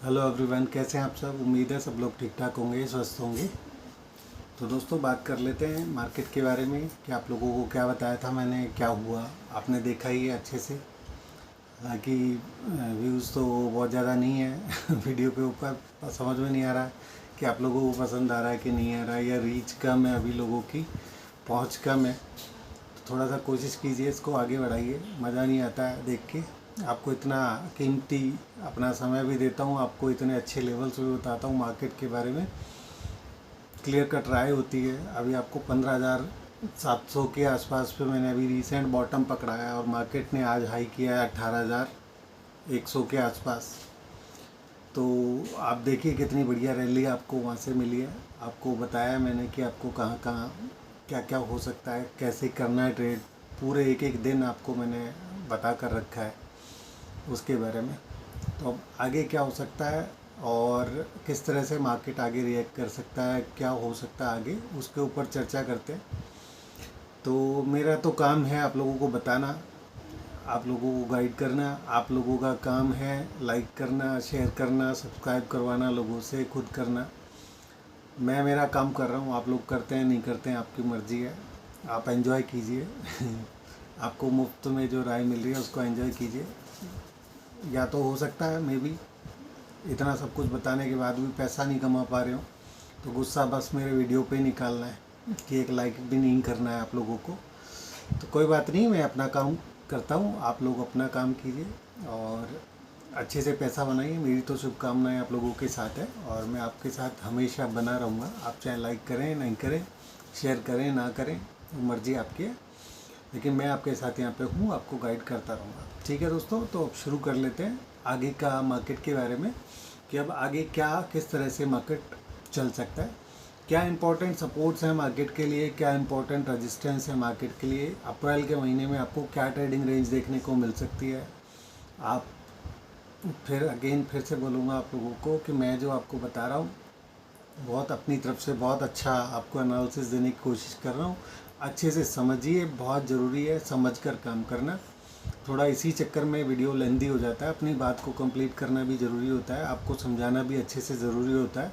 Hello everyone, कैसे हैं आप सब। उम्मीद है सब लोग ठीक ठाक होंगे, स्वस्थ होंगे। तो दोस्तों, बात कर लेते हैं मार्केट के बारे में कि आप लोगों को क्या बताया था मैंने, क्या हुआ आपने देखा ही है अच्छे से। हालांकि व्यूज़ तो बहुत ज़्यादा नहीं है वीडियो के ऊपर। समझ में नहीं आ रहा कि आप लोगों को पसंद आ रहा है कि नहीं आ रहा है, या रीच कम है, अभी लोगों की पहुंच कम है। तो थोड़ा सा कोशिश कीजिए, इसको आगे बढ़ाइए। मज़ा नहीं आता है देख के। आपको इतना कीमती अपना समय भी देता हूँ, आपको इतने अच्छे लेवल्स भी बताता हूँ मार्केट के बारे में। क्लियर कट राय होती है। अभी आपको 15,700 के आसपास पे मैंने अभी रिसेंट बॉटम पकड़ा है, और मार्केट ने आज हाई किया है 18,100 के आसपास। तो आप देखिए कितनी बढ़िया रैली आपको वहाँ से मिली है। आपको बताया मैंने कि आपको कहाँ कहाँ क्या क्या हो सकता है, कैसे करना है ट्रेड। पूरे एक एक दिन आपको मैंने बता कर रखा है उसके बारे में। तो अब आगे क्या हो सकता है और किस तरह से मार्केट आगे रिएक्ट कर सकता है, क्या हो सकता है आगे, उसके ऊपर चर्चा करते हैं। तो मेरा तो काम है आप लोगों को बताना, आप लोगों को गाइड करना। आप लोगों का काम है लाइक करना, शेयर करना, सब्सक्राइब करवाना, लोगों से खुद करना। मैं मेरा काम कर रहा हूँ, आप लोग करते हैं नहीं करते हैं आपकी मर्ज़ी है। आप एंजॉय कीजिए आपको मुफ्त में जो राय मिल रही है उसको एंजॉय कीजिए। या तो हो सकता है मे बी इतना सब कुछ बताने के बाद भी पैसा नहीं कमा पा रहे हो, तो गुस्सा बस मेरे वीडियो पे ही निकालना है कि एक लाइक भी नहीं करना है आप लोगों को। तो कोई बात नहीं, मैं अपना काम करता हूँ, आप लोग अपना काम कीजिए और अच्छे से पैसा बनाइए। मेरी तो शुभकामनाएं आप लोगों के साथ है, और मैं आपके साथ हमेशा बना रहूँगा। आप चाहे लाइक करें नहीं करें, शेयर करें ना करें, मर्ज़ी आपकी है, लेकिन मैं आपके साथ यहाँ पे हूँ, आपको गाइड करता रहूँगा। ठीक है दोस्तों, तो अब शुरू कर लेते हैं आगे का मार्केट के बारे में कि अब आगे क्या किस तरह से मार्केट चल सकता है, क्या इंपॉर्टेंट सपोर्ट्स हैं मार्केट के लिए, क्या इंपॉर्टेंट रजिस्टेंस है मार्केट के लिए। अप्रैल के महीने में आपको क्या ट्रेडिंग रेंज देखने को मिल सकती है। आप फिर से बोलूँगा आप लोगों को कि मैं जो आपको बता रहा हूँ बहुत अपनी तरफ से बहुत अच्छा आपको एनालिसिस देने की कोशिश कर रहा हूँ। अच्छे से समझिए, बहुत ज़रूरी है समझ कर काम करना। थोड़ा इसी चक्कर में वीडियो लेंदी हो जाता है, अपनी बात को कंप्लीट करना भी ज़रूरी होता है, आपको समझाना भी अच्छे से ज़रूरी होता है।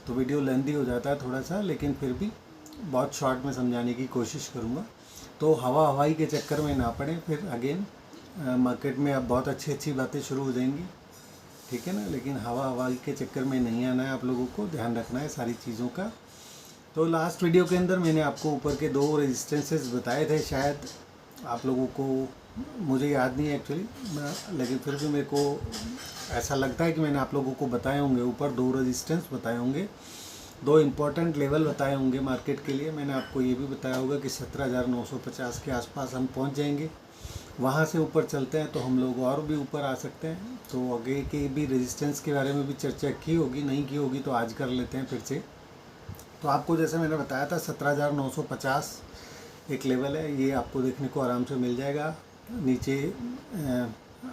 तो वीडियो लेंदी हो जाता है थोड़ा सा, लेकिन फिर भी बहुत शॉर्ट में समझाने की कोशिश करूँगा। तो हवाई के चक्कर में ना पड़े, फिर अगेन मार्केट में अब बहुत अच्छी अच्छी बातें शुरू हो जाएंगी, ठीक है ना। लेकिन हवाई के चक्कर में नहीं आना है, आप लोगों को ध्यान रखना है सारी चीज़ों का। तो लास्ट वीडियो के अंदर मैंने आपको ऊपर के 2 रेजिस्टेंसेस बताए थे, शायद आप लोगों को, मुझे याद नहीं है एक्चुअली, लेकिन फिर भी मेरे को ऐसा लगता है कि मैंने आप लोगों को बताए होंगे। ऊपर 2 रेजिस्टेंस बताए होंगे, 2 इम्पॉर्टेंट लेवल बताए होंगे मार्केट के लिए। मैंने आपको ये भी बताया होगा कि 17,950 के आसपास हम पहुंच जाएंगे, वहाँ से ऊपर चलते हैं तो हम लोग और भी ऊपर आ सकते हैं। तो आगे के भी रेजिस्टेंस के बारे में भी चर्चा की होगी, नहीं की होगी तो आज कर लेते हैं फिर से। तो आपको जैसे मैंने बताया था 17,950 एक लेवल है, ये आपको देखने को आराम से मिल जाएगा। नीचे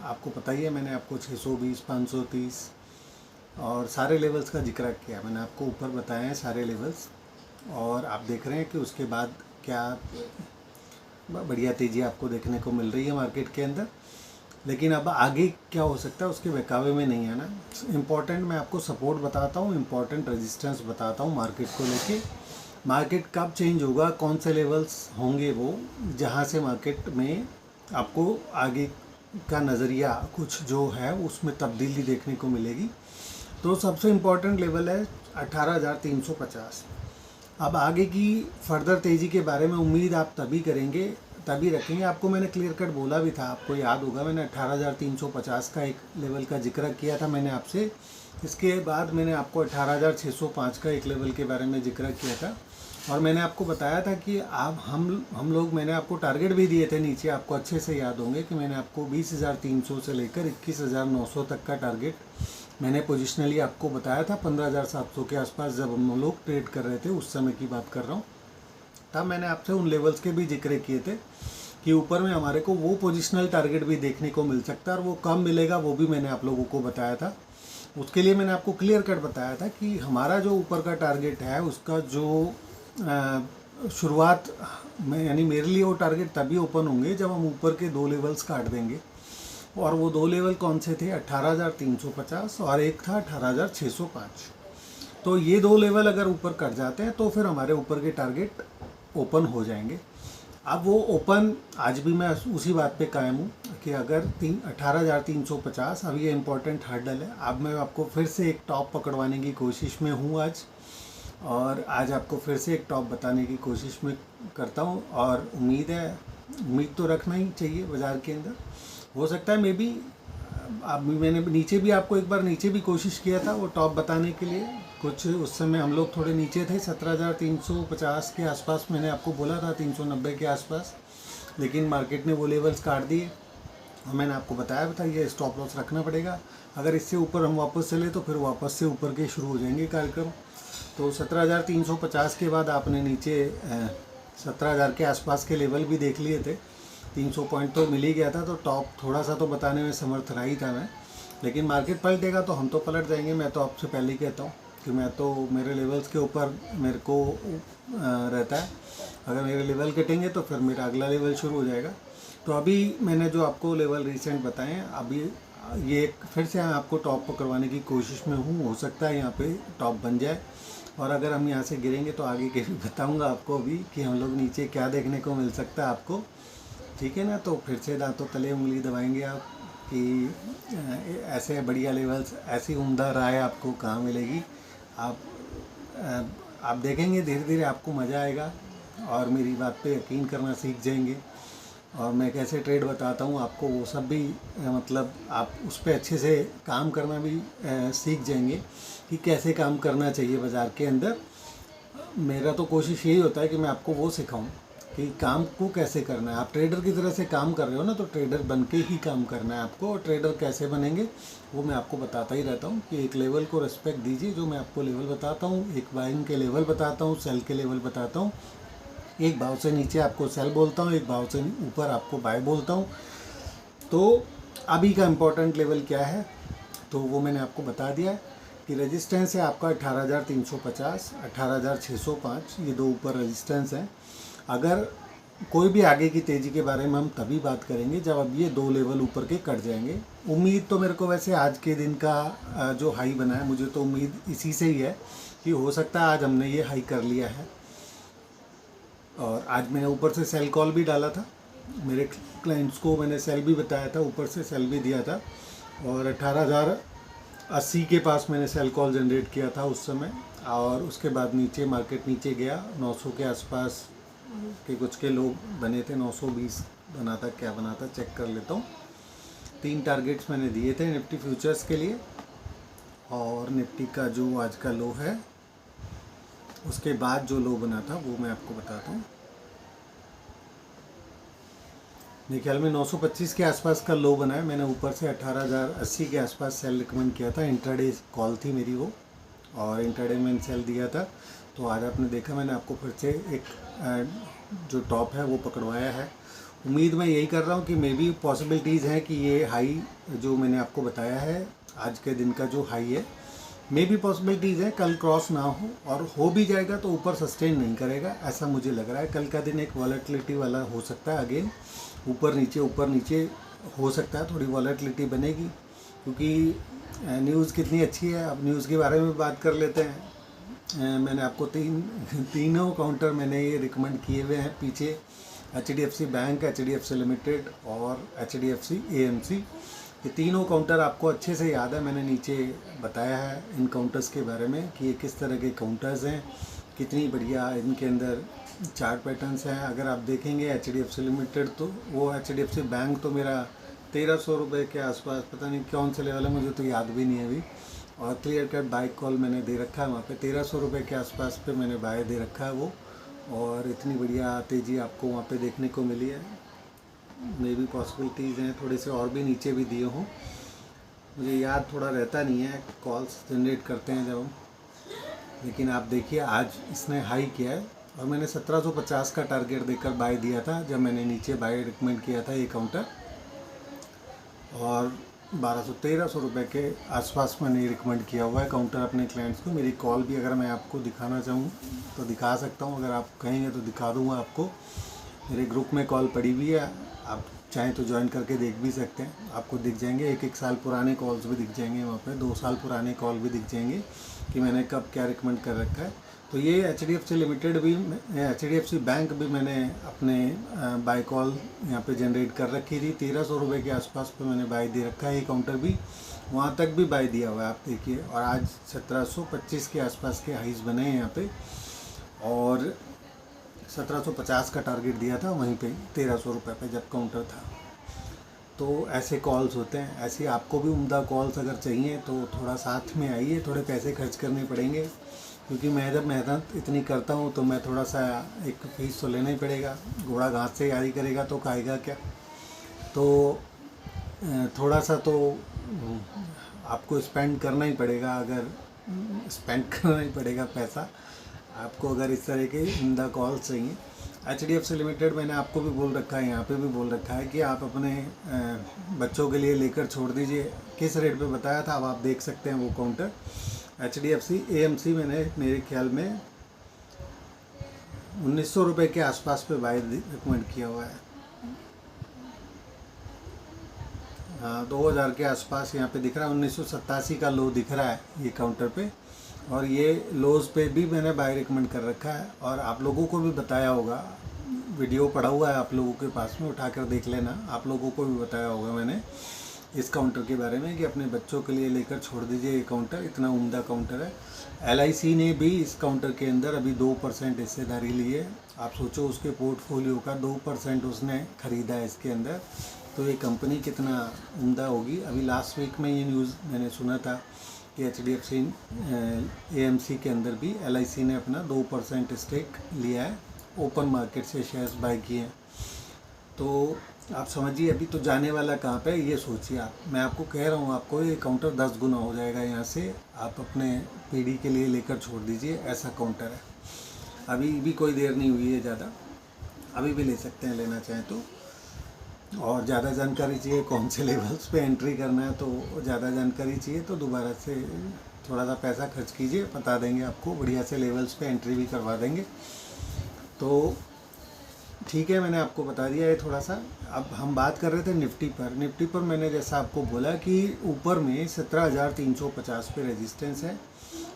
आपको पता ही है, मैंने आपको 620, 530 और सारे लेवल्स का जिक्र किया मैंने आपको, ऊपर बताए हैं सारे लेवल्स। और आप देख रहे हैं कि उसके बाद क्या बढ़िया तेज़ी आपको देखने को मिल रही है मार्केट के अंदर। लेकिन अब आगे क्या हो सकता है उसके बहकावे में नहीं आना। इम्पॉर्टेंट मैं आपको सपोर्ट बताता हूँ, इम्पॉर्टेंट रेजिस्टेंस बताता हूँ मार्केट को लेके। मार्केट कब चेंज होगा, कौन से लेवल्स होंगे वो, जहाँ से मार्केट में आपको आगे का नज़रिया कुछ जो है उसमें तब्दीली देखने को मिलेगी। तो सबसे इम्पॉर्टेंट लेवल है 18,350। अब आगे की फर्दर तेज़ी के बारे में उम्मीद आप तभी करेंगे, तभी रखेंगे। आपको मैंने क्लियर कट बोला भी था, आपको याद होगा, मैंने 18,350 का एक लेवल का जिक्र किया था मैंने आपसे। इसके बाद मैंने आपको 18,605 का एक लेवल के बारे में जिक्र किया था, और मैंने आपको बताया था कि आप हम लोग मैंने आपको टारगेट भी दिए थे नीचे। आपको अच्छे से याद होंगे कि मैंने आपको 20,300 से लेकर 21,900 तक का टारगेट मैंने पोजिशनली आपको बताया था। 15,700 के आसपास जब हम लोग ट्रेड कर रहे थे उस समय की बात कर रहा हूँ, तब मैंने आपसे उन लेवल्स के भी जिक्र किए थे कि ऊपर में हमारे को वो पोजिशनल टारगेट भी देखने को मिल सकता है, और वो कम मिलेगा वो भी मैंने आप लोगों को बताया था। उसके लिए मैंने आपको क्लियर कट बताया था कि हमारा जो ऊपर का टारगेट है उसका जो शुरुआत में, यानी मेरे लिए वो टारगेट तभी ओपन होंगे जब हम ऊपर के 2 लेवल्स काट देंगे। और वो दो लेवल कौन से थे, 18,350 और एक था 18,605। तो ये दो लेवल अगर ऊपर कट जाते हैं तो फिर हमारे ऊपर के टारगेट ओपन हो जाएंगे। अब वो ओपन, आज भी मैं उसी बात पे कायम हूँ कि अगर 18,350 अब ये इम्पोर्टेंट हर्डल है। अब मैं आपको फिर से एक टॉप पकड़वाने की कोशिश में हूँ आज, और आज आपको फिर से एक टॉप बताने की कोशिश में करता हूँ। और उम्मीद तो रखना ही चाहिए बाज़ार के अंदर। हो सकता है मे बी, अब मैंने नीचे भी आपको एक बार नीचे भी कोशिश किया था वो टॉप बताने के लिए। कुछ उस समय हम लोग थोड़े नीचे थे, 17,350 के आसपास मैंने आपको बोला था, 390 के आसपास, लेकिन मार्केट ने वो लेवल्स काट दिए और मैंने आपको बताया था ये स्टॉप लॉस रखना पड़ेगा। अगर इससे ऊपर हम वापस चले तो फिर वापस से ऊपर के शुरू हो जाएंगे कार्यक्रम। तो 17,350 के बाद आपने नीचे 17,000 के आसपास के लेवल भी देख लिए थे, 300 पॉइंट तो मिल ही गया था। तो टॉप थोड़ा सा तो बताने में समर्थ रहा ही था मैं, लेकिन मार्केट पलटेगा तो हम तो पलट जाएंगे। मैं तो आपसे पहले ही कहता हूँ कि मैं तो मेरे लेवल्स के ऊपर मेरे को रहता है। अगर मेरे लेवल कटेंगे तो फिर मेरा अगला लेवल शुरू हो जाएगा। तो अभी मैंने जो आपको लेवल रिसेंट बताए हैं, अभी ये फिर से आपको टॉप पकड़वाने की कोशिश में हूँ। हो सकता है यहाँ पे टॉप बन जाए, और अगर हम यहाँ से गिरेंगे तो आगे के भी बताऊँगा आपको अभी कि हम लोग नीचे क्या देखने को मिल सकता है आपको, ठीक है ना। तो फिर से दांतों तले उंगली दबाएंगे आप कि ऐसे बढ़िया लेवल्स, ऐसी उम्दा राय आपको कहाँ मिलेगी। आप देखेंगे धीरे धीरे आपको मज़ा आएगा और मेरी बात पे यकीन करना सीख जाएंगे। और मैं कैसे ट्रेड बताता हूँ आपको, वो सब भी मतलब आप उस पर अच्छे से काम करना भी सीख जाएंगे कि कैसे काम करना चाहिए बाज़ार के अंदर। मेरा तो कोशिश यही होता है कि मैं आपको वो सिखाऊं कि काम को कैसे करना है। आप ट्रेडर की तरह से काम कर रहे हो ना, तो ट्रेडर बन के ही काम करना है आपको। और ट्रेडर कैसे बनेंगे वो मैं आपको बताता ही रहता हूँ कि एक लेवल को रिस्पेक्ट दीजिए। जो मैं आपको लेवल बताता हूँ, एक बाइंग के लेवल बताता हूँ, सेल के लेवल बताता हूँ। एक भाव से नीचे आपको सेल बोलता हूँ, एक भाव से ऊपर आपको बाय बोलता हूँ। तो अभी का इम्पोर्टेंट लेवल क्या है तो वो मैंने आपको बता दिया है कि रेजिस्टेंस है आपका 18,350, 18,605, ये दो ऊपर रेजिस्टेंस हैं। अगर कोई भी आगे की तेज़ी के बारे में हम तभी बात करेंगे जब अब ये दो लेवल ऊपर के कट जाएंगे। उम्मीद तो मेरे को वैसे आज के दिन का जो हाई बना है, मुझे तो उम्मीद इसी से ही है कि हो सकता है आज हमने ये हाई कर लिया है। और आज मैंने ऊपर से सेल कॉल भी डाला था, मेरे क्लाइंट्स को मैंने सेल भी बताया था, ऊपर से सेल भी दिया था। और 18,080 के पास मैंने सेल कॉल जनरेट किया था उस समय। और उसके बाद नीचे मार्केट नीचे गया, 900 के आसपास के कुछ के लोग बने थे, 920 बना था, क्या बना था चेक कर लेता हूँ। 3 टारगेट्स मैंने दिए थे निफ्टी फ्यूचर्स के लिए। और निफ्टी का जो आज का लो है, उसके बाद जो लो बना था वो मैं आपको बताता हूँ। मेरे ख्याल में 925 के आसपास का लो बना है। मैंने ऊपर से 18,080 के आसपास सेल रिकमेंड किया था, इंट्राडे कॉल थी मेरी वो, और इंट्राडे में सेल दिया था। तो आज आपने देखा मैंने आपको फिर से एक जो टॉप है वो पकड़वाया है। उम्मीद मैं यही कर रहा हूँ कि मे बी पॉसिबिलिटीज़ हैं कि ये हाई जो मैंने आपको बताया है, आज के दिन का जो हाई है, मे बी पॉसिबिलिटीज़ है कल क्रॉस ना हो, और हो भी जाएगा तो ऊपर सस्टेन नहीं करेगा, ऐसा मुझे लग रहा है। कल का दिन एक वॉलेटिलिटी वाला हो सकता है, अगेन ऊपर नीचे हो सकता है, थोड़ी वॉलेटिलिटी बनेगी, क्योंकि न्यूज़ कितनी अच्छी है। अब न्यूज़ के बारे में बात कर लेते हैं। मैंने आपको तीनों काउंटर मैंने ये रिकमेंड किए हुए हैं पीछे, HDFC बैंक, HDFC लिमिटेड और HDFC AMC। ये तीनों काउंटर आपको अच्छे से याद है, मैंने नीचे बताया है इन काउंटर्स के बारे में कि ये किस तरह के काउंटर्स हैं, कितनी बढ़िया इनके अंदर चार्ट पैटर्न्स हैं। अगर आप देखेंगे HDFC लिमिटेड, तो वो HDFC बैंक तो मेरा 1,300 रुपये के आसपास, पता नहीं कौन से लेवल है, मुझे तो याद भी नहीं है अभी। और क्लियर कट बाई कॉल मैंने दे रखा है वहाँ पे, 1,300 रुपये के आसपास पे मैंने बाय दे रखा है वो। और इतनी बढ़िया तेज़ी आपको वहाँ पे देखने को मिली है। मे भी पॉसिबिलिटीज़ हैं थोड़े से और भी नीचे भी दिए हों, मुझे याद थोड़ा रहता नहीं है, कॉल्स जनरेट करते हैं जब हम। लेकिन आप देखिए आज इसने हाई किया है, और मैंने 1750 का टारगेट देकर बाय दिया था जब मैंने नीचे बाय रिकमेंड किया था ये काउंटर। और 1,200-1,300 रुपये के आसपास मैंने रिकमेंड किया हुआ है काउंटर अपने क्लाइंट्स को। मेरी कॉल भी अगर मैं आपको दिखाना चाहूँ तो दिखा सकता हूँ, अगर आप कहेंगे तो दिखा दूँगा आपको। मेरे ग्रुप में कॉल पड़ी हुई है, आप चाहें तो ज्वाइन करके देख भी सकते हैं। आपको दिख जाएंगे 1-1 साल पुराने कॉल्स भी दिख जाएंगे वहाँ पे, 2 साल पुराने कॉल भी दिख जाएंगे कि मैंने कब क्या रिकमेंड कर रखा है। तो ये HDFC लिमिटेड भी, HDFC बैंक भी मैंने अपने बाय कॉल यहाँ पे जनरेट कर रखी थी। 1300 रुपये के आसपास पे मैंने बाय दे रखा है। ये काउंटर भी वहाँ तक भी बाय दिया हुआ है, आप देखिए। और आज 1725 के आसपास के हाइज बने हैं यहाँ पे, और 1750 का टारगेट दिया था वहीं पे 1300 रुपये पे जब काउंटर था। तो ऐसे कॉल्स होते हैं। ऐसे आपको भी उम्दा कॉल्स अगर चाहिए तो थोड़ा साथ में आइए, थोड़े पैसे खर्च करने पड़ेंगे, क्योंकि मैं जब मेहनत इतनी करता हूँ तो मैं थोड़ा सा एक फीस तो लेना ही पड़ेगा। घोड़ा घास से यारी करेगा तो खाएगा क्या। तो थोड़ा सा तो आपको स्पेंड करना ही पड़ेगा, अगर स्पेंड करना ही पड़ेगा पैसा आपको, अगर इस तरह के उम्दा कॉल चाहिए। HDFC लिमिटेड मैंने आपको भी बोल रखा है, यहाँ पे भी बोल रखा है कि आप अपने बच्चों के लिए लेकर छोड़ दीजिए। किस रेट पे बताया था अब आप देख सकते हैं वो काउंटर। HDFC AMC मैंने मेरे ख्याल में 1900 रुपये के आसपास पे बाय रिकमेंड किया हुआ है। हाँ, 2000 के आसपास यहाँ पे दिख रहा है। 1987 का लो दिख रहा है ये काउंटर पे, और ये लोज पे भी मैंने बाय रिकमेंड कर रखा है। और आप लोगों को भी बताया होगा, वीडियो पड़ा हुआ है आप लोगों के पास में, उठाकर देख लेना। आप लोगों को भी बताया होगा मैंने इस काउंटर के बारे में कि अपने बच्चों के लिए लेकर छोड़ दीजिए। ये काउंटर इतना उम्दा काउंटर है। LIC ने भी इस काउंटर के अंदर अभी 2% हिस्सेदारी ली है। आप सोचो उसके पोर्टफोलियो का 2% उसने ख़रीदा है इसके अंदर, तो ये कंपनी कितना उम्दा होगी। अभी लास्ट वीक में ये न्यूज़ मैंने सुना था कि HDFC AMC के अंदर भी LIC ने अपना 2% स्टेक लिया है, ओपन मार्केट से शेयर्स बाय किए हैं। तो आप समझिए अभी तो जाने वाला कहाँ पे, ये सोचिए आप। मैं आपको कह रहा हूँ, आपको ये काउंटर 10 गुना हो जाएगा यहाँ से। आप अपने पीढ़ी के लिए लेकर छोड़ दीजिए, ऐसा काउंटर है। अभी भी कोई देर नहीं हुई है ज़्यादा, अभी भी ले सकते हैं लेना चाहें तो। और ज़्यादा जानकारी चाहिए कौन से लेवल्स पे एंट्री करना है, तो ज़्यादा जानकारी चाहिए तो दोबारा से थोड़ा सा पैसा खर्च कीजिए, बता देंगे आपको, बढ़िया से लेवल्स पे एंट्री भी करवा देंगे। तो ठीक है, मैंने आपको बता दिया है थोड़ा सा। अब हम बात कर रहे थे निफ्टी पर। निफ्टी पर मैंने जैसा आपको बोला कि ऊपर में 17,350 पे रेजिस्टेंस है,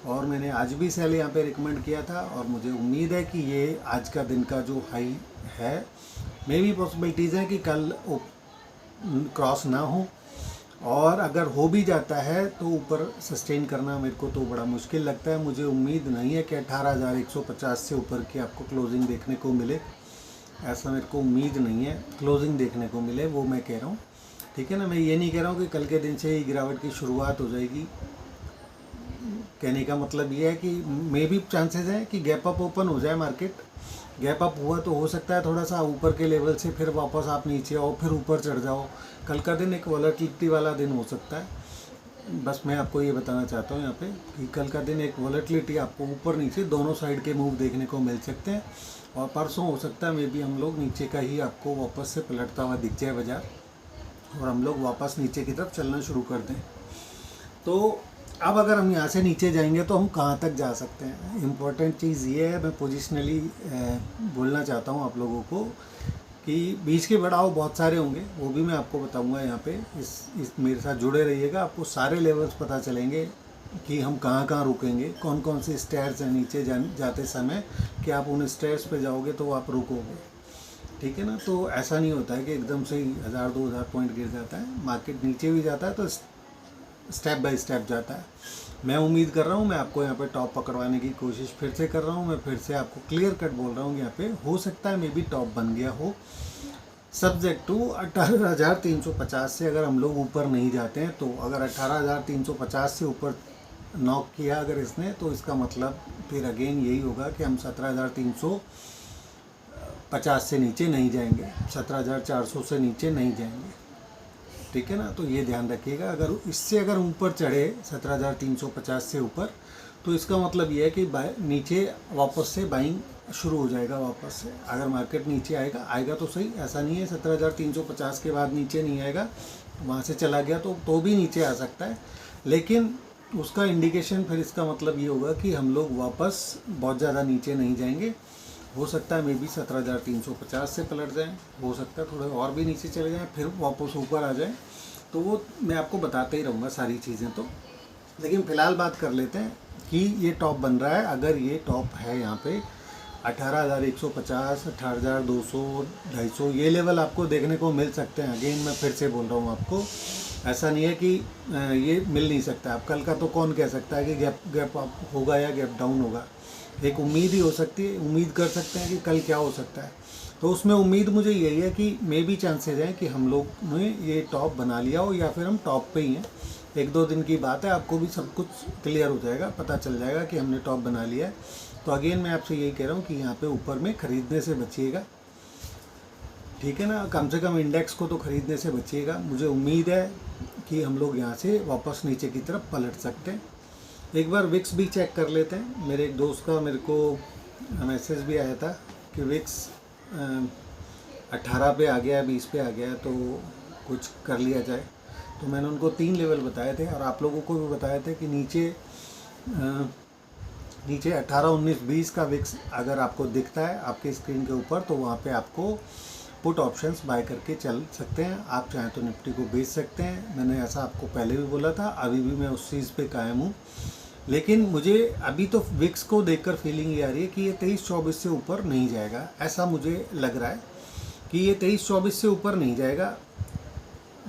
और मैंने आज भी सेल यहाँ पे रिकमेंड किया था। और मुझे उम्मीद है कि ये आज का दिन का जो हाई है, मे भी पॉसिबिलिटीज़ है कि कल क्रॉस ना हो, और अगर हो भी जाता है तो ऊपर सस्टेन करना मेरे को तो बड़ा मुश्किल लगता है। मुझे उम्मीद नहीं है कि 18,150 से ऊपर की आपको क्लोजिंग देखने को मिले, ऐसा मेरे को उम्मीद नहीं है क्लोजिंग देखने को मिले, वो मैं कह रहा हूँ। ठीक है ना, मैं ये नहीं कह रहा हूँ कि कल के दिन से ही गिरावट की शुरुआत हो जाएगी। कहने का मतलब ये है कि मे भी चांसेस हैं कि गैप अप ओपन हो जाए मार्केट। गैप अप हुआ तो हो सकता है थोड़ा सा ऊपर के लेवल से फिर वापस आप नीचे आओ, फिर ऊपर चढ़ जाओ। कल का दिन एक वॉलेटिलिटी वाला दिन हो सकता है। बस मैं आपको ये बताना चाहता हूँ यहाँ पे कि कल का दिन एक वॉलेटिलिटी आपको ऊपर नीचे दोनों साइड के मूव देखने को मिल सकते हैं। और परसों हो सकता है मे भी हम लोग नीचे का ही आपको वापस से पलटता हुआ दिख जाए बाजार, और हम लोग वापस नीचे की तरफ चलना शुरू कर दें। तो अब अगर हम यहाँ से नीचे जाएंगे तो हम कहाँ तक जा सकते हैं। इम्पॉर्टेंट चीज़ ये है, मैं पोजिशनली बोलना चाहता हूँ आप लोगों को कि बीच के बढ़ाव बहुत सारे होंगे, वो भी मैं आपको बताऊँगा यहाँ पे। इस मेरे साथ जुड़े रहिएगा, आपको सारे लेवल्स पता चलेंगे कि हम कहाँ कहाँ रुकेंगे, कौन कौन से स्टेयर्स हैं नीचे जाते समय कि आप उन स्टेयर्स पे जाओगे तो आप रुकोगे। ठीक है ना, तो ऐसा नहीं होता है कि एकदम से ही 1000-2000 पॉइंट गिर जाता है। मार्केट नीचे भी जाता है तो स्टेप बाय स्टेप जाता है। मैं उम्मीद कर रहा हूँ, मैं आपको यहाँ पे टॉप पकड़वाने की कोशिश फिर से कर रहा हूँ। मैं फिर से आपको क्लियर कट बोल रहा हूँ, यहाँ पे हो सकता है मे बी टॉप बन गया हो, सब्जेक्ट टू 18,350 से अगर हम लोग ऊपर नहीं जाते हैं। तो अगर 18,350 से ऊपर नॉक किया अगर इसने, तो इसका मतलब फिर अगेन यही होगा कि हम 17,350 से नीचे नहीं जाएंगे, 17,400 से नीचे नहीं जाएंगे। ठीक है ना, तो ये ध्यान रखिएगा। अगर इससे अगर ऊपर चढ़े 17,350 से ऊपर, तो इसका मतलब ये है कि नीचे वापस से बाइंग शुरू हो जाएगा वापस से। अगर मार्केट नीचे आएगा तो सही, ऐसा नहीं है 17,350 के बाद नीचे नहीं आएगा, वहाँ से चला गया तो भी नीचे आ सकता है। लेकिन उसका इंडिकेशन फिर इसका मतलब ये होगा कि हम लोग वापस बहुत ज़्यादा नीचे नहीं जाएंगे, हो सकता है मे बी 17,350 से पलट जाएं, हो सकता है थोड़े और भी नीचे चले जाएं, फिर वापस ऊपर आ जाएं। तो वो मैं आपको बताते ही रहूँगा सारी चीज़ें। तो लेकिन फ़िलहाल बात कर लेते हैं कि ये टॉप बन रहा है। अगर ये टॉप है यहाँ पे 18,150, 18,200, 250 ये लेवल आपको देखने को मिल सकते हैं। अगेन मैं फिर से बोल रहा हूँ आपको, ऐसा नहीं है कि ये मिल नहीं सकता। अब कल का तो कौन कह सकता है कि गैप अप होगा या गैप डाउन होगा। एक उम्मीद ही हो सकती है, उम्मीद कर सकते हैं कि कल क्या हो सकता है। तो उसमें उम्मीद मुझे यही है कि मे भी चांसेस हैं कि हम लोग ने ये टॉप बना लिया हो या फिर हम टॉप पे ही हैं। 1-2 दिन की बात है, आपको भी सब कुछ क्लियर हो जाएगा, पता चल जाएगा कि हमने टॉप बना लिया है। तो अगेन मैं आपसे यही कह रहा हूँ कि यहाँ पे ऊपर में ख़रीदने से बचिएगा, ठीक है ना। कम से कम इंडेक्स को तो ख़रीदने से बचिएगा। मुझे उम्मीद है कि हम लोग यहाँ से वापस नीचे की तरफ पलट सकते हैं। एक बार विक्स भी चेक कर लेते हैं। मेरे एक दोस्त का मेरे को मैसेज भी आया था कि विक्स 18 पे आ गया, 20 पे आ गया, तो कुछ कर लिया जाए। तो मैंने उनको 3 लेवल बताए थे और आप लोगों को भी बताए थे कि नीचे 18, 19, 20 का विक्स अगर आपको दिखता है आपके स्क्रीन के ऊपर, तो वहाँ पे आपको पुट ऑप्शंस बाय करके चल सकते हैं। आप चाहें तो निफ्टी को बेच सकते हैं। मैंने ऐसा आपको पहले भी बोला था, अभी भी मैं उस चीज़ पे कायम हूँ। लेकिन मुझे अभी तो विक्स को देखकर फीलिंग ये आ रही है कि ये 23-24 से ऊपर नहीं जाएगा। ऐसा मुझे लग रहा है कि ये 23-24 से ऊपर नहीं जाएगा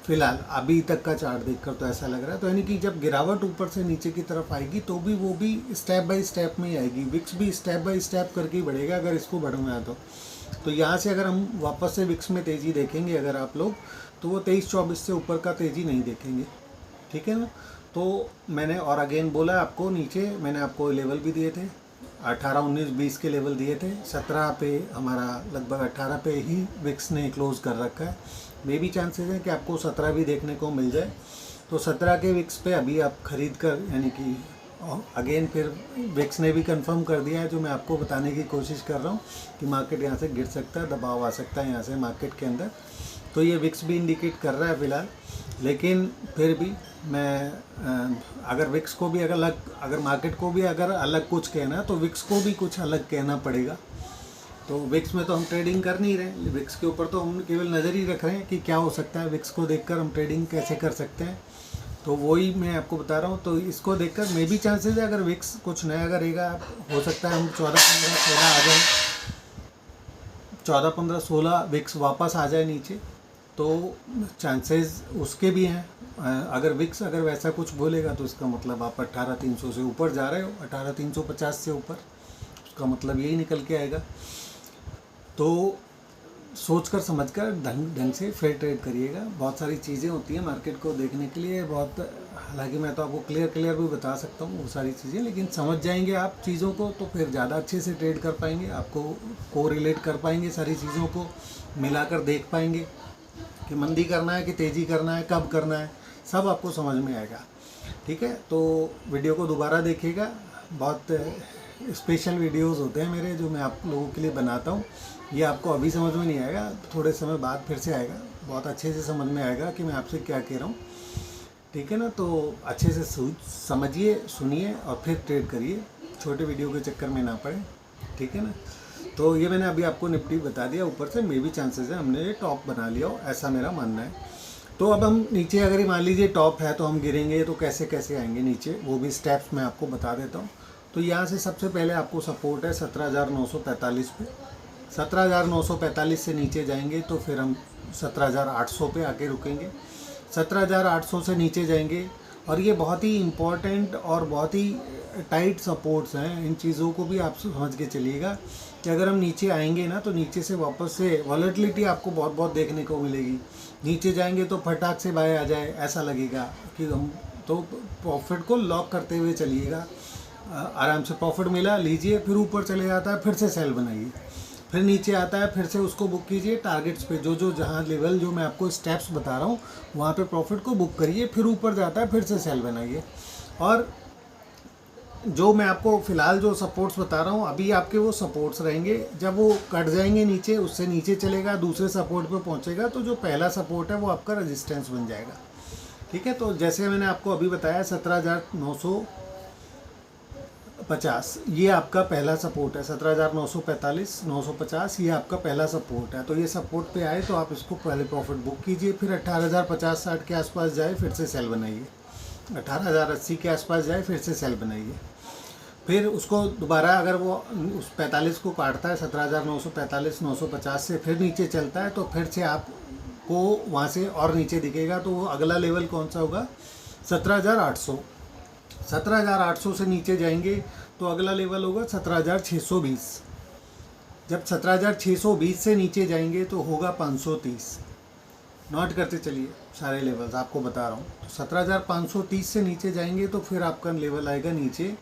फिलहाल, अभी तक का चार्ट देखकर तो ऐसा लग रहा है। तो यानी कि जब गिरावट ऊपर से नीचे की तरफ आएगी तो भी वो भी स्टेप बाय स्टेप में ही आएगी। विक्स भी स्टेप बाय स्टेप करके ही बढ़ेगा अगर इसको बढ़ना है तो यहाँ से अगर हम वापस से विक्स में तेज़ी देखेंगे अगर आप लोग, तो वो 23-24 से ऊपर का तेज़ी नहीं देखेंगे, ठीक है ना। तो मैंने और अगेन बोला आपको, नीचे मैंने आपको लेवल भी दिए थे, 18, 19, 20 के लेवल दिए थे। 17 पे हमारा लगभग 18 पे ही विक्स ने क्लोज कर रखा है। मे भी चांसेस हैं कि आपको 17 भी देखने को मिल जाए। तो 17 के विक्स पे अभी आप खरीद कर, यानी कि अगेन फिर विक्स ने भी कंफर्म कर दिया है जो मैं आपको बताने की कोशिश कर रहा हूँ कि मार्केट यहाँ से गिर सकता है, दबाव आ सकता है यहाँ से मार्केट के अंदर। तो ये विक्स भी इंडिकेट कर रहा है फ़िलहाल। लेकिन फिर भी मैं अगर विक्स को भी अगर मार्केट को भी अगर अलग कुछ कहना है तो विक्स को भी कुछ अलग कहना पड़ेगा। तो विक्स में तो हम ट्रेडिंग कर नहीं रहे, विक्स के ऊपर तो हम केवल नज़र ही रख रहे हैं कि क्या हो सकता है। विक्स को देखकर हम ट्रेडिंग कैसे कर सकते हैं, तो वही मैं आपको बता रहा हूँ। तो इसको देखकर मे भी चांसेस है अगर विक्स कुछ नया करेगा, हो सकता है हम 14, 15, 16 आ जाए, 14, 15, 16 विक्स वापस आ जाए नीचे, तो चांसेस उसके भी हैं। अगर विक्स अगर वैसा कुछ बोलेगा तो इसका मतलब आप 18,300 से ऊपर जा रहे हो, 18,350 से ऊपर, उसका मतलब यही निकल के आएगा। तो सोचकर समझकर ढंग से फेयर ट्रेड करिएगा। बहुत सारी चीज़ें होती हैं मार्केट को देखने के लिए, बहुत, हालांकि मैं तो आपको क्लियर भी बता सकता हूँ वो सारी चीज़ें, लेकिन समझ जाएंगे आप चीज़ों को तो फिर ज़्यादा अच्छे से ट्रेड कर पाएंगे, आपको को रिलेट कर पाएंगे, सारी चीज़ों को मिलाकर देख पाएंगे कि मंदी करना है कि तेज़ी करना है, कब करना है, सब आपको समझ में आएगा, ठीक है। तो वीडियो को दोबारा देखिएगा, बहुत स्पेशल वीडियोस होते हैं मेरे जो मैं आप लोगों के लिए बनाता हूँ। ये आपको अभी समझ में नहीं आएगा, थोड़े समय बाद फिर से आएगा, बहुत अच्छे से समझ में आएगा कि मैं आपसे क्या कह रहा हूँ, ठीक है ना। तो अच्छे से समझिए, सुनिए और फिर ट्रेड करिए, छोटे वीडियो के चक्कर में ना पड़े, ठीक है ना। तो ये मैंने अभी आपको निफ्टी बता दिया, ऊपर से मे भी चांसेस है हमने ये टॉप बना लिया हो, ऐसा मेरा मानना है। तो अब हम नीचे, अगर मान लीजिए टॉप है तो हम गिरेंगे तो कैसे कैसे आएंगे नीचे, वो भी स्टेप्स मैं आपको बता देता हूँ। तो यहाँ से सबसे पहले आपको सपोर्ट है 17,945 पे, 17,945 से नीचे जाएंगे तो फिर हम 17,800 पे आके रुकेंगे। 17,800 से नीचे जाएंगे और ये बहुत ही इम्पॉर्टेंट और बहुत ही टाइट सपोर्ट्स हैं, इन चीज़ों को भी आप समझ के चलिएगा कि अगर हम नीचे आएंगे ना तो नीचे से वापस से वॉलेटिलिटी आपको बहुत देखने को मिलेगी। नीचे जाएंगे तो फटाक से बाय आ जाए, ऐसा लगेगा कि हम, तो प्रॉफिट को लॉक करते हुए चलिएगा, आराम से प्रॉफिट मिला लीजिए, फिर ऊपर चले जाता है फिर से सेल बनाइए, फिर नीचे आता है फिर से उसको बुक कीजिए टारगेट्स पे, जो जहाँ लेवल जो मैं आपको स्टेप्स बता रहा हूँ वहाँ पे प्रॉफिट को बुक करिए, फिर ऊपर जाता है फिर से सेल बनाइए। और जो मैं आपको फ़िलहाल जो सपोर्ट्स बता रहा हूँ अभी आपके वो सपोर्ट्स रहेंगे, जब वो कट जाएंगे नीचे, उससे नीचे चलेगा दूसरे सपोर्ट पे पहुँचेगा, तो जो पहला सपोर्ट है वो आपका रेजिस्टेंस बन जाएगा, ठीक है। तो जैसे मैंने आपको अभी बताया 50 ये आपका पहला सपोर्ट है। 17,945 950 ये आपका पहला सपोर्ट है। तो ये सपोर्ट पे आए तो आप इसको पहले प्रॉफिट बुक कीजिए, फिर 18,050-60 के आसपास जाए फिर से सेल बनाइए, 18,080 के आसपास जाए फिर से सेल बनाइए। फिर उसको दोबारा अगर वो उस 45 को काटता है 17,945 950 से फिर नीचे चलता है तो फिर से आपको वहाँ से और नीचे दिखेगा। तो वो अगला लेवल कौन सा होगा? 17,800। 17,800 से नीचे जाएंगे तो अगला लेवल होगा 17,620। जब 17,620 से नीचे जाएंगे तो होगा 530। नोट करते चलिए सारे लेवल्स आपको बता रहा हूँ। तो 17,530 से नीचे जाएंगे तो फिर आपका लेवल आएगा नीचे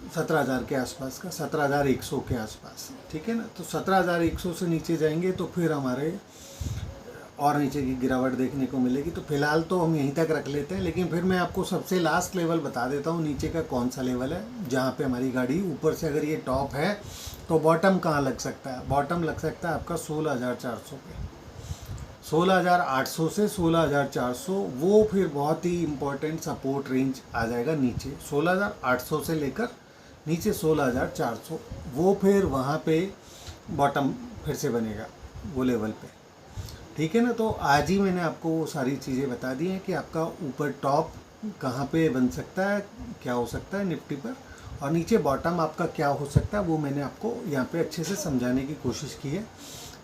17,000 के आसपास का, 17,100 के आसपास, ठीक है ना। तो 17,100 से नीचे जाएंगे तो फिर हमारे और नीचे की गिरावट देखने को मिलेगी। तो फिलहाल तो हम यहीं तक रख लेते हैं, लेकिन फिर मैं आपको सबसे लास्ट लेवल बता देता हूँ नीचे का कौन सा लेवल है जहाँ पे हमारी गाड़ी ऊपर से अगर ये टॉप है तो बॉटम कहाँ लग सकता है? बॉटम लग सकता है आपका 16,400 पे। 16,800 से 16,400 वो फिर बहुत ही इम्पोर्टेंट सपोर्ट रेंज आ जाएगा नीचे। 16,800 से लेकर नीचे 16,400 वो फिर वहाँ पे बॉटम फिर से बनेगा वो लेवल पे, ठीक है ना। तो आज ही मैंने आपको वो सारी चीज़ें बता दी हैं कि आपका ऊपर टॉप कहाँ पे बन सकता है, क्या हो सकता है निफ्टी पर, और नीचे बॉटम आपका क्या हो सकता है वो मैंने आपको यहाँ पे अच्छे से समझाने की कोशिश की है।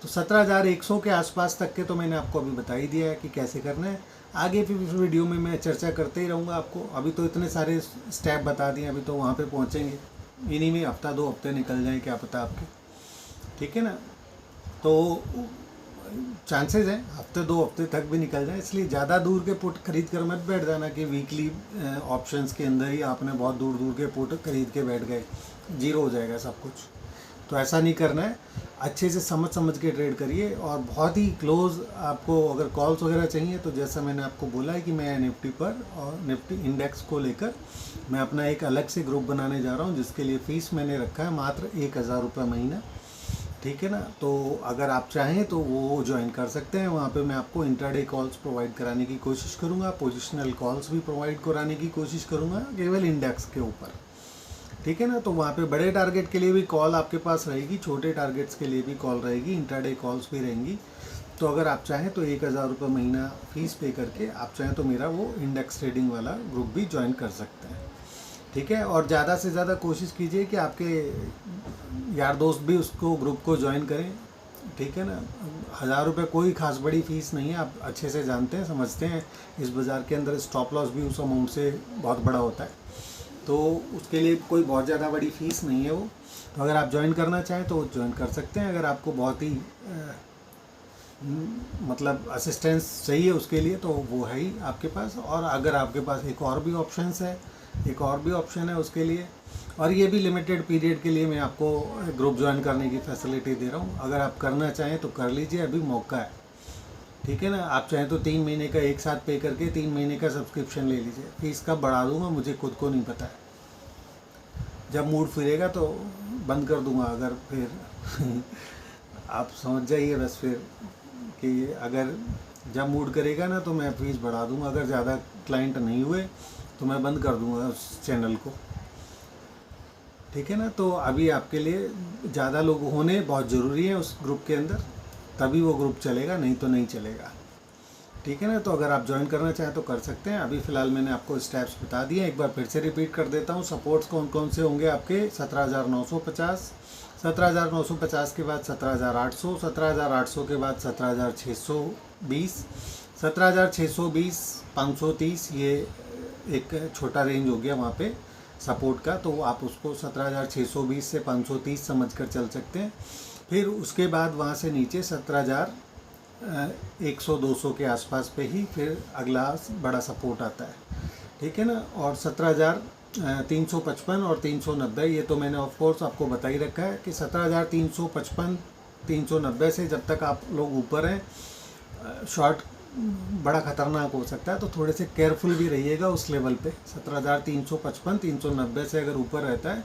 तो 17,100 के आसपास तक के तो मैंने आपको अभी बता ही दिया है कि कैसे करना है। आगे फिर इस वीडियो में मैं चर्चा करते ही रहूँगा आपको। अभी तो इतने सारे स्टेप बता दिए, अभी तो वहाँ पे पहुँचेंगे, इन्हीं में हफ्ता 2 हफ्ते निकल जाए क्या पता आपके, ठीक है ना। तो चांसेस हैं हफ्ते 2 हफ्ते तक भी निकल जाए, इसलिए ज़्यादा दूर के पुट खरीद कर मत बैठ जाना कि वीकली ऑप्शंस के अंदर ही आपने बहुत दूर दूर के पुट खरीद के बैठ गए, जीरो हो जाएगा सब कुछ। तो ऐसा नहीं करना है, अच्छे से समझ समझ के ट्रेड करिए। और बहुत ही क्लोज आपको अगर कॉल्स वगैरह चाहिए तो जैसा मैंने आपको बोला है कि मैं निफ्टी पर और निफ्टी इंडेक्स को लेकर मैं अपना एक अलग से ग्रुप बनाने जा रहा हूँ, जिसके लिए फ़ीस मैंने रखा है मात्र 1,000 रुपये महीना, ठीक है ना। तो अगर आप चाहें तो वो ज्वाइन कर सकते हैं। वहाँ पे मैं आपको इंट्राडे कॉल्स प्रोवाइड कराने की कोशिश करूँगा, पोजिशनल कॉल्स भी प्रोवाइड कराने की कोशिश करूँगा केवल इंडेक्स के ऊपर, ठीक है ना। तो वहाँ पे बड़े टारगेट के लिए भी कॉल आपके पास रहेगी, छोटे टारगेट्स के लिए भी कॉल रहेगी, इंट्राडे कॉल्स भी रहेंगी। तो अगर आप चाहें तो 1,000 रुपये महीना फ़ीस पे करके आप चाहें तो मेरा वो इंडेक्स ट्रेडिंग वाला ग्रुप भी ज्वाइन कर सकते हैं, ठीक है। और ज़्यादा से ज़्यादा कोशिश कीजिए कि आपके यार दोस्त भी उसको ग्रुप को ज्वाइन करें, ठीक है ना। 1,000 रुपये कोई खास बड़ी फ़ीस नहीं है, आप अच्छे से जानते हैं, समझते हैं। इस बाज़ार के अंदर स्टॉप लॉस भी उस अमाउंट से बहुत बड़ा होता है, तो उसके लिए कोई बहुत ज़्यादा बड़ी फ़ीस नहीं है वो। तो अगर आप ज्वाइन करना चाहें तो ज्वाइन कर सकते हैं। अगर आपको बहुत ही मतलब असिस्टेंस चाहिए उसके लिए तो वो है ही आपके पास। और अगर आपके पास एक और भी ऑप्शन है उसके लिए, और ये भी लिमिटेड पीरियड के लिए मैं आपको ग्रुप ज्वाइन करने की फैसिलिटी दे रहा हूँ। अगर आप करना चाहें तो कर लीजिए, अभी मौका है, ठीक है ना। आप चाहें तो 3 महीने का एक साथ पे करके 3 महीने का सब्सक्रिप्शन ले लीजिए। फीस कब बढ़ा दूंगा मुझे खुद को नहीं पता है, जब मूड फिरेगा तो बंद कर दूंगा। अगर फिर आप समझ जाइए बस फिर कि अगर जब मूड करेगा ना तो मैं फीस बढ़ा दूंगा। अगर ज़्यादा क्लाइंट नहीं हुए तो मैं बंद कर दूंगा उस चैनल को, ठीक है ना। तो अभी आपके लिए ज़्यादा लोग होने बहुत ज़रूरी है उस ग्रुप के अंदर, तभी वो ग्रुप चलेगा, नहीं तो नहीं चलेगा, ठीक है ना। तो अगर आप ज्वाइन करना चाहें तो कर सकते हैं। अभी फ़िलहाल मैंने आपको स्टेप्स बता दिए, एक बार फिर से रिपीट कर देता हूँ। सपोर्ट्स कौन कौन से होंगे आपके? 17,950, 17,950 के बाद 17,800, 17,800 के बाद 17,620, 17,620, 530, ये एक छोटा रेंज हो गया वहाँ पे सपोर्ट का, तो आप उसको 17,620 से 530 समझ कर चल सकते हैं। फिर उसके बाद वहाँ से नीचे 17,100-200 के आसपास पे ही फिर अगला बड़ा सपोर्ट आता है, ठीक है ना। और 17,355 और 390, ये तो मैंने ऑफ कोर्स आपको बता ही रखा है कि 17,355 390 से जब तक आप लोग ऊपर हैं शॉर्ट बड़ा ख़तरनाक हो सकता है, तो थोड़े से केयरफुल भी रहिएगा उस लेवल पे। 17,355 390 से अगर ऊपर रहता है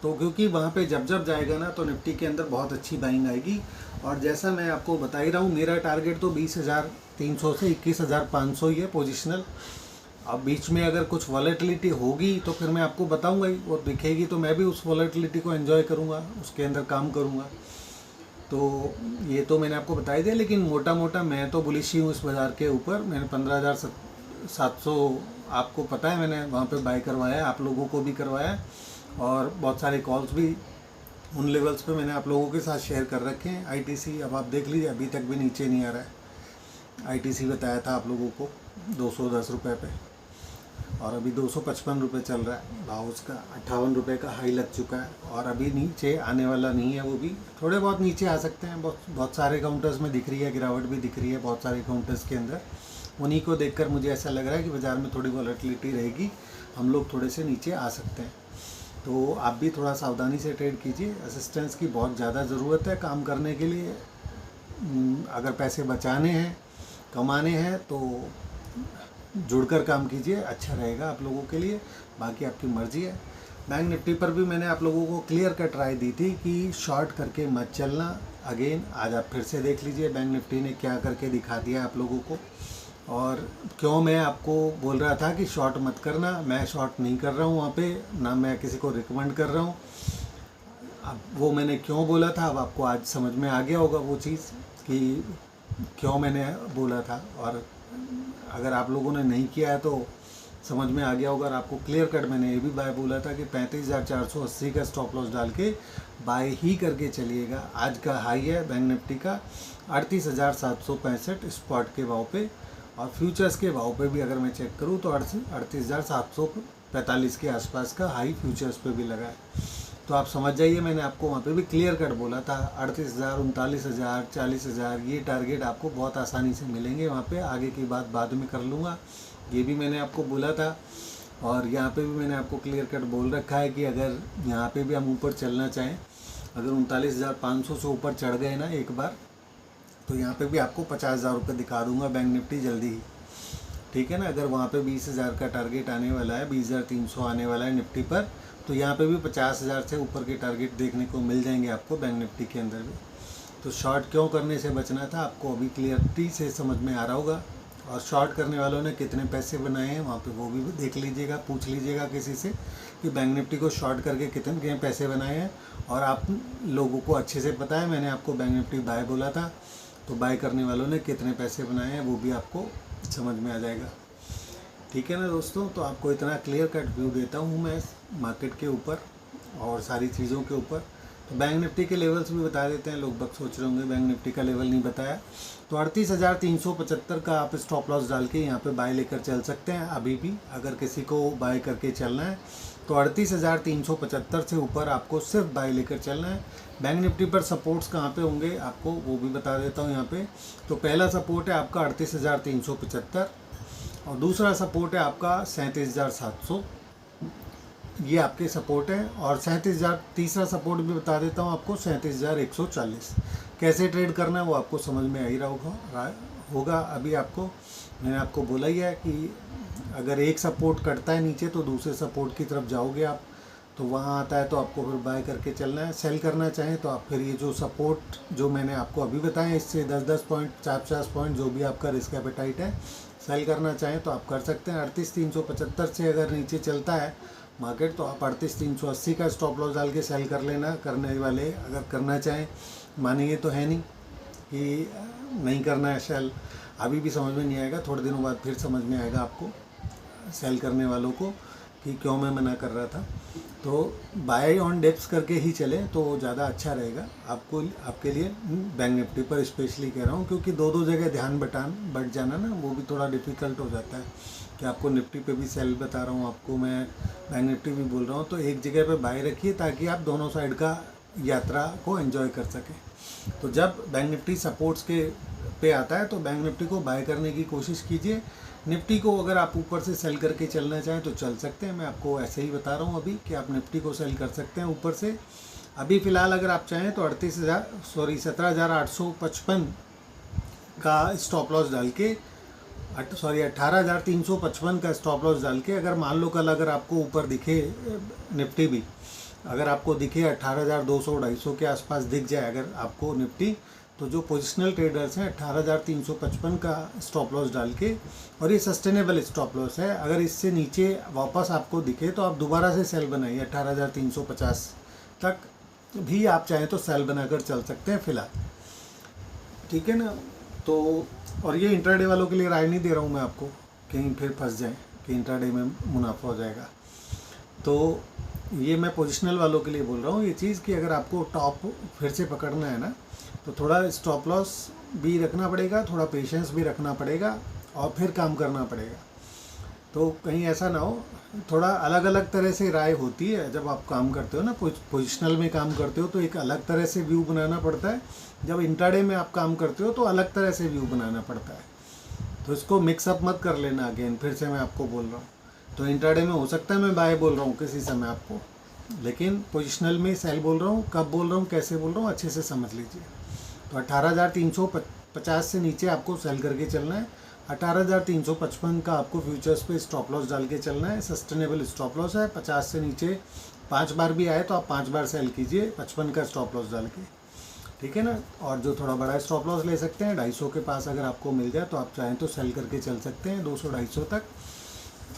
तो, क्योंकि वहाँ पे जब जब जाएगा ना तो निफ्टी के अंदर बहुत अच्छी बाइंग आएगी। और जैसा मैं आपको बता ही रहा हूँ, मेरा टारगेट तो 20,300 से 21,500 ही है पोजिशनल, अब बीच में अगर कुछ वॉलेटिलिटी होगी तो फिर मैं आपको बताऊंगा ही, वो दिखेगी तो मैं भी उस वॉलेटिलिटी को एंजॉय करूंगा, उसके अंदर काम करूंगा। तो ये तो मैंने आपको बता ही दिया, लेकिन मोटा मोटा मैं तो बुलिश ही हूँ इस बाज़ार के ऊपर। मैंने 15,700 आपको पता है मैंने वहाँ पे बाय करवाया है, आप लोगों को भी करवाया है, और बहुत सारे कॉल्स भी उन लेवल्स पे मैंने आप लोगों के साथ शेयर कर रखे हैं। आईटीसी अब आप देख लीजिए अभी तक भी नीचे नहीं आ रहा है। आईटीसी बताया था आप लोगों को 210 रुपये पे, और अभी 255 रुपये चल रहा है भाव उसका। 58 रुपये का हाई लग चुका है, और अभी नीचे आने वाला नहीं है, वो भी थोड़े बहुत नीचे आ सकते हैं। बहुत सारे काउंटर्स में दिख रही है गिरावट भी दिख रही है बहुत सारे काउंटर्स के अंदर। उन्हीं को देखकर मुझे ऐसा लग रहा है कि बाज़ार में थोड़ी वॉलेटिलिटी रहेगी, हम लोग थोड़े से नीचे आ सकते हैं। तो आप भी थोड़ा सावधानी से ट्रेड कीजिए। असिस्टेंस की बहुत ज़्यादा ज़रूरत है काम करने के लिए। अगर पैसे बचाने हैं, कमाने हैं, तो जुड़कर काम कीजिए, अच्छा रहेगा आप लोगों के लिए। बाकी आपकी मर्ज़ी है। बैंक निफ्टी पर भी मैंने आप लोगों को क्लियर कट राय दी थी कि शॉर्ट करके मत चलना। अगेन आज आप फिर से देख लीजिए बैंक निफ्टी ने क्या करके दिखा दिया आप लोगों को, और क्यों मैं आपको बोल रहा था कि शॉर्ट मत करना। मैं शॉर्ट नहीं कर रहा हूँ वहाँ पे, ना मैं किसी को रिकमेंड कर रहा हूँ। अब वो मैंने क्यों बोला था, अब आपको आज समझ में आ गया होगा वो चीज़ कि क्यों मैंने बोला था। और अगर आप लोगों ने नहीं किया है तो समझ में आ गया होगा। और आपको क्लियर कट मैंने ये भी बाय बोला था कि 35,480 का स्टॉप लॉस डाल के बाय ही करके चलिएगा। आज का हाई है बैंक निफ्टी का 38,765 स्पॉट के भाव पे, और फ्यूचर्स के भाव पे भी अगर मैं चेक करूँ तो 38,745 के आसपास का हाई फ्यूचर्स पे भी लगा है। तो आप समझ जाइए, मैंने आपको वहाँ पे भी क्लियर कट बोला था 38,000, 39,000, 40,000 ये टारगेट आपको बहुत आसानी से मिलेंगे वहाँ पे। आगे की बात बाद में कर लूँगा, ये भी मैंने आपको बोला था। और यहाँ पे भी मैंने आपको क्लियर कट बोल रखा है कि अगर यहाँ पे भी हम ऊपर चलना चाहें, अगर 39,500 से ऊपर चढ़ गए ना एक बार, तो यहाँ पे भी आपको 50,000 रुपये दिखा दूँगा बैंक निफ्टी जल्दी ही, ठीक है ना। अगर वहाँ पे 20,000 का टारगेट आने वाला है, 20,300 आने वाला है निफ्टी पर, तो यहाँ पे भी 50,000 से ऊपर के टारगेट देखने को मिल जाएंगे आपको बैंक निफ्टी के अंदर भी। तो शॉर्ट क्यों करने से बचना था आपको अभी क्लियरिटी से समझ में आ रहा होगा। और शॉर्ट करने वालों ने कितने पैसे बनाए हैं वहाँ पे वो भी देख लीजिएगा, पूछ लीजिएगा किसी से कि बैंक निफ्टी को शॉर्ट करके कितने पैसे बनाए हैं। और आप लोगों को अच्छे से पता है, मैंने आपको बैंक निफ्टी बाय बोला था, तो बाय करने वालों ने कितने पैसे बनाए हैं वो भी आपको समझ में आ जाएगा, ठीक है ना दोस्तों। तो आपको इतना क्लियर कट व्यू देता हूँ मैं मार्केट के ऊपर और सारी चीज़ों के ऊपर। तो बैंक निफ्टी के लेवल्स भी बता देते हैं। लोग सोच रहे होंगे बैंक निफ्टी का लेवल नहीं बताया, तो 38,375 का आप स्टॉप लॉस डाल के यहाँ पे बाय लेकर चल सकते हैं। अभी भी अगर किसी को बाय करके चलना है तो 38,375 से ऊपर आपको सिर्फ बाय लेकर चलना है। बैंक निफ्टी पर सपोर्ट्स कहाँ पे होंगे आपको वो भी बता देता हूँ यहाँ पे। तो पहला सपोर्ट है आपका 38,375, और दूसरा सपोर्ट है आपका 37,700, ये आपके सपोर्ट है। और 37,000 तीसरा सपोर्ट भी बता देता हूँ आपको 37,140। कैसे ट्रेड करना है वो आपको समझ में आ ही रहा होगा। अभी आपको मैंने आपको बोला ही है कि अगर एक सपोर्ट कटता है नीचे तो दूसरे सपोर्ट की तरफ जाओगे आप, तो वहाँ आता है तो आपको फिर बाय करके चलना है। सेल करना चाहें तो आप फिर ये जो सपोर्ट जो मैंने आपको अभी बताया इससे 10-10 पॉइंट 50-50 पॉइंट जो भी आपका रिस्क एपेटाइट है, सेल करना चाहें तो आप कर सकते हैं। 38,375 से अगर नीचे चलता है मार्केट तो आप 38,380 का स्टॉप लॉस डाल के सेल कर लेना। करने वाले अगर करना चाहें, मानेंगे तो है नहीं कि नहीं करना है सेल, अभी भी समझ में नहीं आएगा, थोड़े दिनों बाद फिर समझ में आएगा आपको सेल करने वालों को कि क्यों मैं मना कर रहा था। तो बाय ऑन डिप्स करके ही चले तो ज़्यादा अच्छा रहेगा आपको, आपके लिए। बैंक निफ्टी पर स्पेशली कह रहा हूँ क्योंकि दो जगह ध्यान बट जाना ना वो भी थोड़ा डिफ़िकल्ट हो जाता है कि आपको निफ्टी पे भी सेल बता रहा हूँ, आपको मैं बैंक निफ्टी भी बोल रहा हूँ। तो एक जगह पे बाय रखिए ताकि आप दोनों साइड का यात्रा को एंजॉय कर सकें। तो जब बैंक निफ्टी सपोर्ट्स के पे आता है तो बैंक निफ्टी को बाय करने की कोशिश कीजिए। निफ्टी को अगर आप ऊपर से सेल करके चलना चाहें तो चल सकते हैं, मैं आपको ऐसे ही बता रहा हूँ अभी कि आप निफ्टी को सेल कर सकते हैं ऊपर से। अभी फ़िलहाल अगर आप चाहें तो 17,855 का स्टॉप लॉस डाल के 18,355 का स्टॉप लॉस डाल के, अगर मान लो कल अगर आपको ऊपर दिखे निफ्टी भी, अगर आपको दिखे 18,200 250 के आसपास दिख जाए अगर आपको निफ्टी, तो जो पोजिशनल ट्रेडर्स हैं 18,355 का स्टॉप लॉस डाल के, और ये सस्टेनेबल स्टॉप लॉस है, अगर इससे नीचे वापस आपको दिखे तो आप दोबारा से सेल बनाइए 18,350 तक भी आप चाहें तो सेल बनाकर चल सकते हैं फ़िलहाल, ठीक है ना। तो और ये इंट्राडे वालों के लिए राय नहीं दे रहा हूँ मैं आपको, कहीं फिर फंस जाएं कि इंट्राडे में मुनाफा हो जाएगा। तो ये मैं पोजिशनल वालों के लिए बोल रहा हूँ ये चीज़ कि अगर आपको टॉप फिर से पकड़ना है ना, तो थोड़ा स्टॉप लॉस भी रखना पड़ेगा, थोड़ा पेशेंस भी रखना पड़ेगा और फिर काम करना पड़ेगा। तो कहीं ऐसा ना हो, थोड़ा अलग अलग तरह से राय होती है जब आप काम करते हो ना, पोजिशनल में काम करते हो तो एक अलग तरह से व्यू बनाना पड़ता है, जब इंट्राडे में आप काम करते हो तो अलग तरह से व्यू बनाना पड़ता है। तो इसको मिक्सअप मत कर लेना, अगेन फिर से मैं आपको बोल रहा हूँ। तो इंट्राडे में हो सकता है मैं बाय बोल रहा हूँ किसी समय आपको, लेकिन पोजिशनल में सेल बोल रहा हूँ, कब बोल रहा हूँ, कैसे बोल रहा हूँ, अच्छे से समझ लीजिए। तो 18,350 से नीचे आपको सेल करके चलना है, 18,355 का आपको फ्यूचर्स पे स्टॉप लॉस डाल के चलना है। सस्टेनेबल स्टॉप लॉस है, 50 से नीचे 5 बार भी आए तो आप 5 बार सेल कीजिए 55 का स्टॉप लॉस डाल के, ठीक है ना। और जो थोड़ा बड़ा स्टॉप लॉस ले सकते हैं 250 के पास, अगर आपको मिल जाए तो आप चाहें तो सेल करके चल सकते हैं 200-250 तक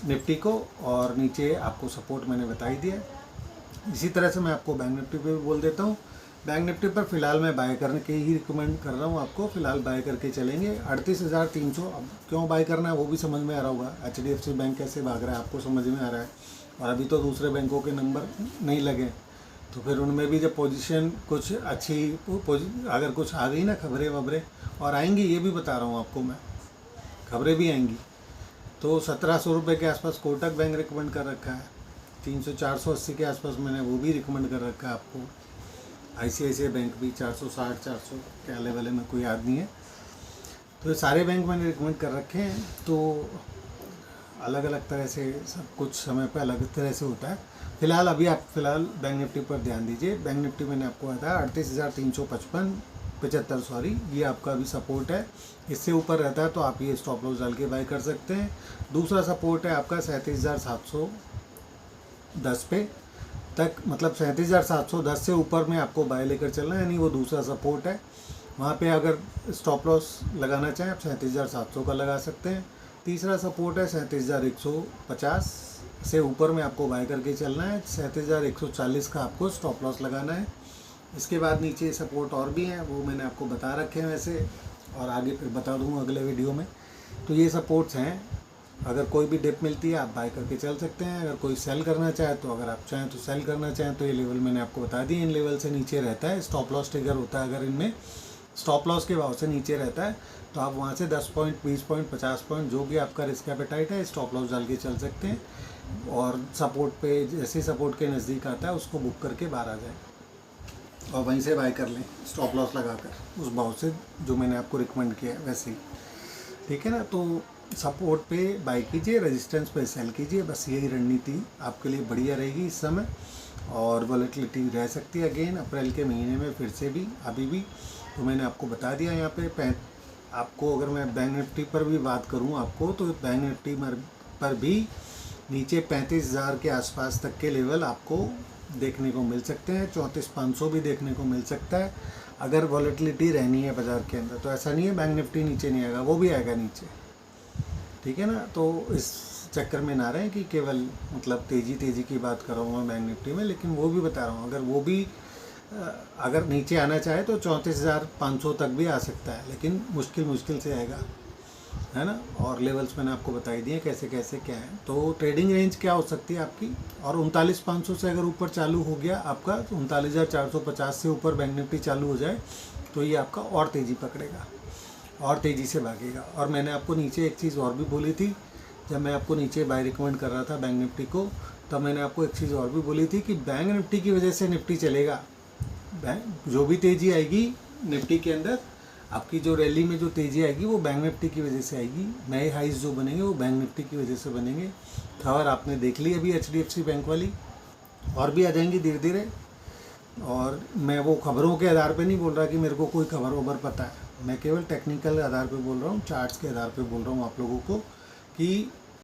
निफ्टी को, और नीचे आपको सपोर्ट मैंने बता ही दिया। इसी तरह से मैं आपको बैंक निफ्टी पे भी बोल देता हूँ। बैंक निफ्टी पर फिलहाल मैं बाय करने के ही रिकमेंड कर रहा हूँ आपको, फिलहाल बाय करके चलेंगे 38,300। अब क्यों बाय करना है वो भी समझ में आ रहा होगा, HDFC बैंक कैसे भाग रहा है आपको समझ में आ रहा है, और अभी तो दूसरे बैंकों के नंबर नहीं लगे, तो फिर उनमें भी जब पोजीशन कुछ अच्छी अगर कुछ आ गई ना, खबरें वबरें, और आएंगी ये भी बता रहा हूँ आपको मैं, खबरें भी आएंगी, तो 1,700 रुपये के आसपास कोटक बैंक रिकमेंड कर रखा है, 300-480 के आसपास मैंने वो भी रिकमेंड कर रखा है आपको। ICICI बैंक भी 460-400 क्या लेवल है मेरे को याद नहीं है। तो ये सारे बैंक मैंने रिकमेंड कर रखे हैं। तो अलग अलग तरह से सब कुछ समय पे अलग तरह से होता है। फिलहाल अभी आप बैंक निफ्टी पर ध्यान दीजिए। बैंक निफ्टी मैंने आपको बताया 38,375 सॉरी, ये आपका भी सपोर्ट है। इससे ऊपर रहता है तो आप ये स्टॉप लॉस डाल के बाय कर सकते हैं। दूसरा सपोर्ट है आपका 37,710 पे तक, मतलब 37,710 से ऊपर में आपको बाय लेकर चलना है, यानी वो दूसरा सपोर्ट है। वहाँ पे अगर स्टॉप लॉस लगाना चाहें आप 37,700 का लगा सकते हैं। तीसरा सपोर्ट है 37,150 से ऊपर में आपको बाय करके चलना है, 37,140 का आपको स्टॉप लॉस लगाना है। इसके बाद नीचे सपोर्ट और भी हैं, वो मैंने आपको बता रखे हैं वैसे, और आगे फिर बता दूँगा अगले वीडियो में। तो ये सपोर्ट्स हैं, अगर कोई भी डिप मिलती है आप बाय करके चल सकते हैं। अगर कोई सेल करना चाहे तो, अगर आप चाहें तो सेल करना चाहें तो ये लेवल मैंने आपको बता दिए, इन लेवल से नीचे रहता है स्टॉप लॉस ट्रिगर होता है। अगर इनमें स्टॉप लॉस के भाव से नीचे रहता है तो आप वहाँ से 10 पॉइंट, 20 पॉइंट, 50 पॉइंट जो भी आपका रिस्क एपेटाइट है स्टॉप लॉस डाल के चल सकते हैं, और सपोर्ट पे जैसे सपोर्ट के नज़दीक आता है उसको बुक करके बाहर आ जाए और वहीं से बाय कर लें स्टॉप लॉस लगाकर उस भाव से जो मैंने आपको रिकमेंड किया है वैसे ही, ठीक है ना। तो सपोर्ट पे बाय कीजिए, रेजिस्टेंस पे सेल कीजिए, बस यही रणनीति आपके लिए बढ़िया रहेगी इस समय। और वॉलेटिलिटी रह सकती है अगेन अप्रैल के महीने में फिर से भी, अभी भी तो मैंने आपको बता दिया। यहाँ पे आपको अगर मैं बैंक निफ्टी पर भी बात करूँ आपको, तो बैंक निफ्टी पर भी नीचे 35,000 के आसपास तक के लेवल आपको देखने को मिल सकते हैं, 34,500 भी देखने को मिल सकता है अगर वॉलेटिलिटी रहनी है बाज़ार के अंदर। तो ऐसा नहीं है बैंक निफ्टी नीचे नहीं आएगा, वो भी आएगा नीचे, ठीक है ना। तो इस चक्कर में ना रहें कि केवल मतलब तेज़ी की बात कर रहा हूँ मैं बैंक निफ्टी में, लेकिन वो भी बता रहा हूँ अगर वो भी अगर नीचे आना चाहे तो 34,500 तक भी आ सकता है, लेकिन मुश्किल से आएगा, है ना। और लेवल्स मैंने आपको बता ही दिए कैसे कैसे क्या है। तो ट्रेडिंग रेंज क्या हो सकती है आपकी, और 39,500 से अगर ऊपर चालू हो गया आपका, 39,450 से ऊपर बैंक निफ्टी चालू हो जाए तो ये आपका और तेज़ी पकड़ेगा और तेज़ी से भागेगा। और मैंने आपको नीचे एक चीज़ और भी बोली थी, जब मैं आपको नीचे बाय रिकमेंड कर रहा था बैंक निफ्टी को, तब मैंने आपको एक चीज़ और भी बोली थी कि बैंक निफ्टी की वजह से निफ्टी चलेगा। जो भी तेज़ी आएगी निफ्टी के अंदर, आपकी जो रैली में जो तेज़ी आएगी वो बैंक निफ्टी की वजह से आएगी। नए हाइज जो बनेंगे वो बैंक निफ्टी की वजह से बनेंगे। खबर आपने देख ली अभी HDFC बैंक वाली, और भी आ जाएंगी धीरे धीरे। और मैं वो खबरों के आधार पे नहीं बोल रहा कि मेरे को कोई खबर वबर पता है, मैं केवल टेक्निकल आधार पे बोल रहा हूँ, चार्ट्स के आधार पे बोल रहा हूँ आप लोगों को कि